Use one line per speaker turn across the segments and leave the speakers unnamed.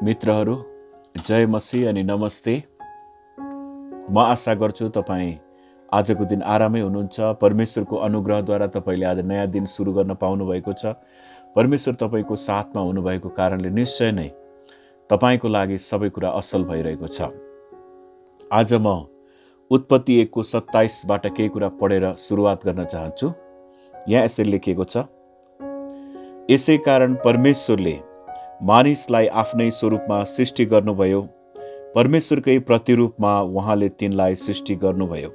मित्रहरू, जय मसीह अनि नमस्ते। म आशा गर्छु तपाईँ आजको दिन आरामै हुनुहुन्छ। परमेश्वरको अनुग्रहद्वारा तपाईँले आज नयाँ दिन सुरु गर्न पाउनुभएको छ। परमेश्वर तपाईँको साथमा हुनुभएको कारणले निश्चय नै तपाईँको लागि सबै कुरा असल भइरहेको छ। आज म उत्पत्ति 1 को 27बाट केही कुरा पढेर सुरुवात गर्न चाहन्छु। यहाँ यसरी लेखिएको छ, यसै कारण परमेश्वरले मानिसलाई आफ्नै स्वरूपमा सृष्टि गर्नुभयो, परमेश्वरकै प्रतिरूपमा उहाँले तिनलाई सृष्टि गर्नुभयो,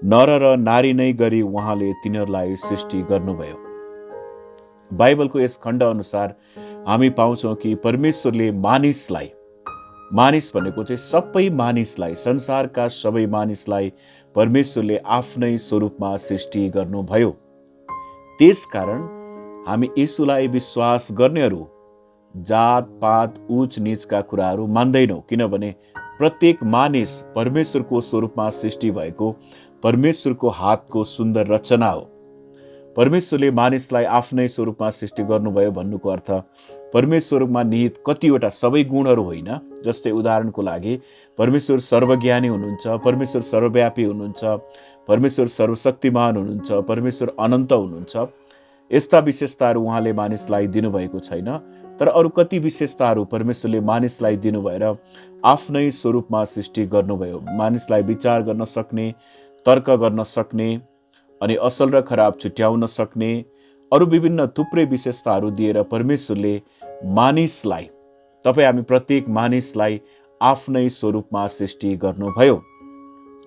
नर र नारी नै गरी उहाँले तिनीहरूलाई सृष्टि गर्नुभयो। बाइबलको यस खण्ड अनुसार हामी पाउँछौँ कि परमेश्वरले मानिसलाई, मानिस भनेको चाहिँ सबै मानिसलाई, संसारका सबै मानिसलाई परमेश्वरले आफ्नै स्वरूपमा सृष्टि गर्नुभयो। त्यसकारण हामी येशूलाई विश्वास गर्नेहरू जात पात उच नीचका कुराहरू मान्दैनौँ, किनभने प्रत्येक मानिस परमेश्वरको स्वरूपमा सृष्टि भएको परमेश्वरको हातको सुन्दर रचना हो। परमेश्वरले मानिसलाई आफ्नै स्वरूपमा सृष्टि गर्नुभयो भन्नुको अर्थ परमेश्वरमा निहित कतिवटा सबै गुणहरू होइन। जस्तै उदाहरणको लागि परमेश्वर सर्वज्ञानी हुनुहुन्छ, परमेश्वर सर्वव्यापी हुनुहुन्छ, परमेश्वर सर्वशक्तिमान हुनुहुन्छ, परमेश्वर अनन्त हुनुहुन्छ। यस्ता विशेषताहरू उहाँले मानिसलाई दिनुभएको छैन, तर अरू कति विशेषताहरू परमेश्वरले मानिसलाई दिनुभएर आफ्नै स्वरूपमा सृष्टि गर्नुभयो। मानिसलाई विचार गर्न सक्ने, तर्क गर्न सक्ने अनि असल र खराब छुट्याउन सक्ने अरू विभिन्न थुप्रै विशेषताहरू दिएर परमेश्वरले मानिसलाई, तपाईँ हामी प्रत्येक मानिसलाई आफ्नै स्वरूपमा सृष्टि गर्नुभयो।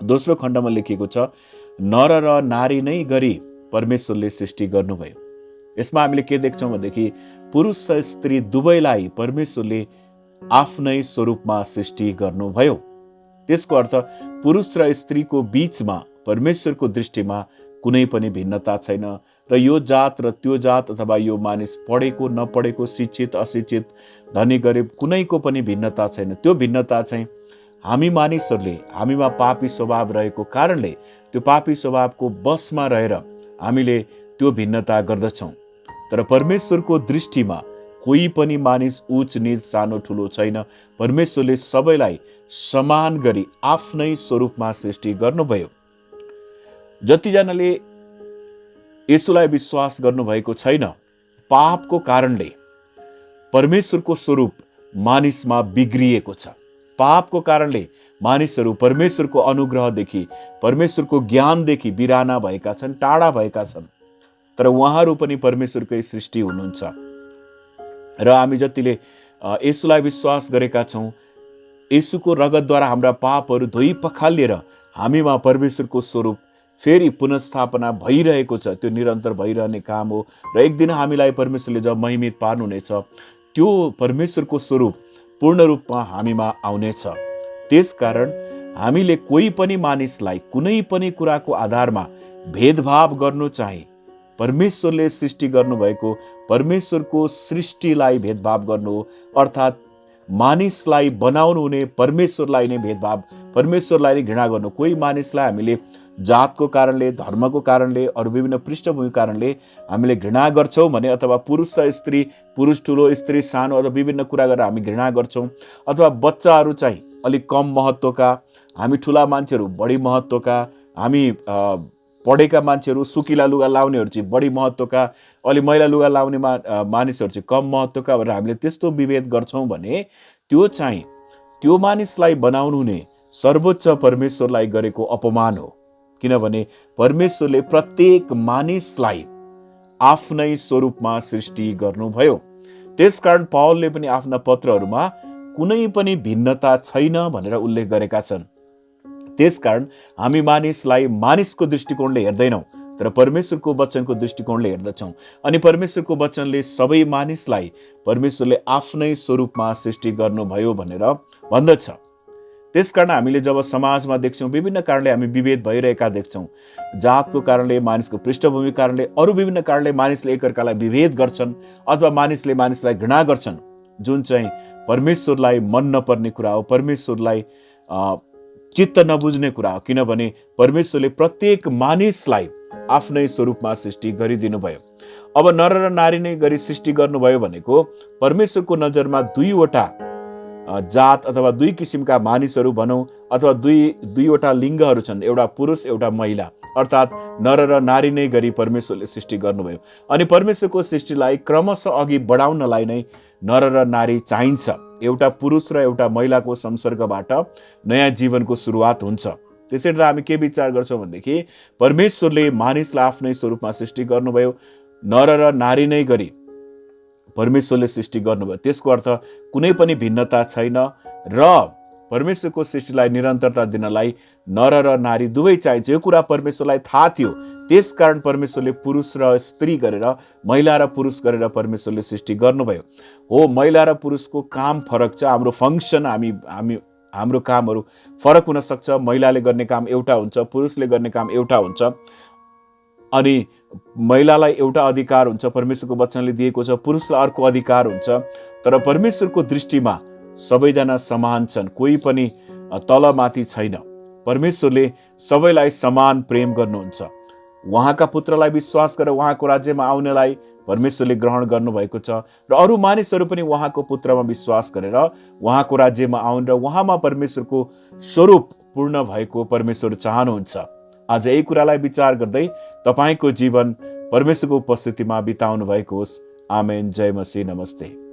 दोस्रो खण्डमा लेखिएको छ, नर र नारी नै गरी परमेश्वरले सृष्टि गर्नुभयो। यसमा हामीले के देख्छौँ भनेदेखि पुरुष र स्त्री दुवैलाई परमेश्वरले आफ्नै स्वरूपमा सृष्टि गर्नुभयो। त्यसको अर्थ पुरुष र स्त्रीको बीचमा परमेश्वरको दृष्टिमा कुनै पनि भिन्नता छैन र यो जात र त्यो जात अथवा यो मानिस पढेको नपढेको, शिक्षित अशिक्षित, धनी गरिब, कुनैको पनि भिन्नता छैन। त्यो भिन्नता चाहिँ हामी मानिसहरूले, हामीमा पापी स्वभाव रहेको कारणले त्यो पापी स्वभावको बसमा रहेर हामीले त्यो भिन्नता गर्दछौँ। तर परमेश्वरको दृष्टिमा कोही पनि मानिस उच नीच, सानो ठुलो छैन। परमेश्वरले सबैलाई समान गरी आफ्नै स्वरूपमा सृष्टि गर्नुभयो। जतिजनाले येशूलाई विश्वास गर्नुभएको छैन, पापको कारणले परमेश्वरको स्वरूप मानिसमा बिग्रिएको छ। पापको कारणले मानिसहरू परमेश्वरको अनुग्रहदेखि, परमेश्वरको ज्ञानदेखि बिराना भएका छन्, टाढा भएका छन्। तर उहाँहरू पनि परमेश्वरकै सृष्टि हुनुहुन्छ र हामी जतिले येशूलाई विश्वास गरेका छौँ, येशूको रगतद्वारा हाम्रा पापहरू धोइ पखालिएर हामीमा परमेश्वरको स्वरूप फेरि पुनर्स्थापना भइरहेको छ। त्यो निरन्तर भइरहने काम हो र एक दिन हामीलाई परमेश्वरले जब महिमित पार्नुहुनेछ, त्यो परमेश्वरको स्वरूप पूर्ण रूपमा हामीमा आउनेछ। त्यसकारण हामीले कोही पनि मानिसलाई कुनै पनि कुराको आधारमा भेदभाव गर्नु चाहिँ परमेश्वरले सृष्टि गर्नुभएको परमेश्वरको सृष्टिलाई भेदभाव गर्नु हो। अर्थात् मानिसलाई बनाउनु हुने परमेश्वरलाई नै भेदभाव, परमेश्वरलाई नै घृणा गर्नु। कोही मानिसलाई हामीले जातको कारणले, धर्मको कारणले, अरू विभिन्न पृष्ठभूमिको कारणले हामीले घृणा गर्छौँ भने, अथवा पुरुष र स्त्री, पुरुष ठुलो स्त्री सानो, अथवा विभिन्न कुरा गरेर हामी घृणा गर्छौँ, अथवा बच्चाहरू चाहिँ अलिक कम महत्त्वका, हामी ठुला मान्छेहरू बढी महत्त्वका, हामी पढेका मान्छेहरू, सुकिला लुगा लाउनेहरू चाहिँ बढी महत्त्वका, अलि मैला लुगा लाउने मानिसहरू चाहिँ कम महत्त्वका भनेर हामीले त्यस्तो विभेद गर्छौँ भने त्यो चाहिँ त्यो मानिसलाई बनाउनु हुने सर्वोच्च परमेश्वरलाई गरेको अपमान हो। किनभने परमेश्वरले प्रत्येक मानिसलाई आफ्नै स्वरूपमा सृष्टि गर्नुभयो। त्यसकारण पौलले पनि आफ्ना पत्रहरूमा कुनै पनि भिन्नता छैन भनेर उल्लेख गरेका छन्। त्यसकारण हामी मानिसलाई मानिसको दृष्टिकोणले हेर्दैनौँ, तर परमेश्वरको वचनको दृष्टिकोणले हेर्दछौँ। अनि परमेश्वरको वचनले सबै मानिसलाई परमेश्वरले आफ्नै स्वरूपमा सृष्टि गर्नुभयो भनेर भन्दछ। त्यसकारण हामीले जब समाजमा देख्छौँ, विभिन्न कारणले हामी विभेद भइरहेका देख्छौँ। जातको कारणले, मानिसको पृष्ठभूमिको कारणले, अरू विभिन्न कारणले मानिसले एकअर्कालाई विभेद गर्छन् अथवा मानिसले मानिसलाई घृणा गर्छन्, जुन चाहिँ परमेश्वरलाई मन नपर्ने कुरा हो, परमेश्वरलाई चित्त नबुझ्ने कुरा हो। किनभने परमेश्वरले प्रत्येक मानिसलाई आफ्नै स्वरूपमा सृष्टि गरिदिनु भयो। अब नर र नारी नै गरी सृष्टि गर्नुभयो भनेको परमेश्वरको नजरमा दुईवटा जात अथवा दुई किसिमका मानिसहरू भनौँ, अथवा दुईवटा लिङ्गहरू छन्, एउटा पुरुष एउटा महिला, अर्थात् नर र नारी नै गरी परमेश्वरले सृष्टि गर्नुभयो। अनि परमेश्वरको सृष्टिलाई क्रमशः अघि बढाउनलाई नै नर र नारी चाहिन्छ। एउटा पुरुष र एउटा महिलाको संसर्गबाट नयाँ जीवनको सुरुवात हुन्छ। त्यसैले हामी के विचार गर्छौँ भनेदेखि परमेश्वरले मानिसलाई आफ्नै स्वरूपमा सृष्टि गर्नुभयो, नर र नारी नै गरी परमेश्वरले सृष्टि गर्नुभयो। त्यसको अर्थ कुनै पनि भिन्नता छैन र परमेश्वरको सृष्टिलाई निरन्तरता दिनलाई नर र नारी दुवै चाहिन्छ। यो कुरा परमेश्वरलाई थाहा थियो, त्यसकारण परमेश्वरले पुरुष र स्त्री गरेर, महिला र पुरुष गरेर परमेश्वरले सृष्टि गर्नुभयो। हो, महिला र पुरुषको काम फरक छ, हाम्रो फङ्सन हाम्रो कामहरू फरक हुन सक्छ। महिलाले गर्ने काम एउटा हुन्छ, पुरुषले गर्ने काम एउटा हुन्छ। अनि महिलालाई एउटा अधिकार हुन्छ, परमेश्वरको वचनले दिएको छ, पुरुषलाई अर्को अधिकार हुन्छ। तर परमेश्वरको दृष्टिमा सबैजना समान छन्, कोही पनि तलमाथि छैन। परमेश्वरले सबैलाई समान प्रेम गर्नुहुन्छ। उहाँका पुत्रलाई विश्वास गरेर उहाँको राज्यमा आउनलाई परमेश्वरले ग्रहण गर्नुभएको छ र अरू मानिसहरू पनि उहाँको पुत्रमा विश्वास गरेर उहाँको राज्यमा आउन् र उहाँमा परमेश्वरको स्वरूप पूर्ण भएको परमेश्वर चाहनुहुन्छ। आज यही कुरालाई विचार गर्दै तपाईँको जीवन परमेश्वरको उपस्थितिमा बिताउनु भएको होस्। आमेन। जय मसीह। नमस्ते।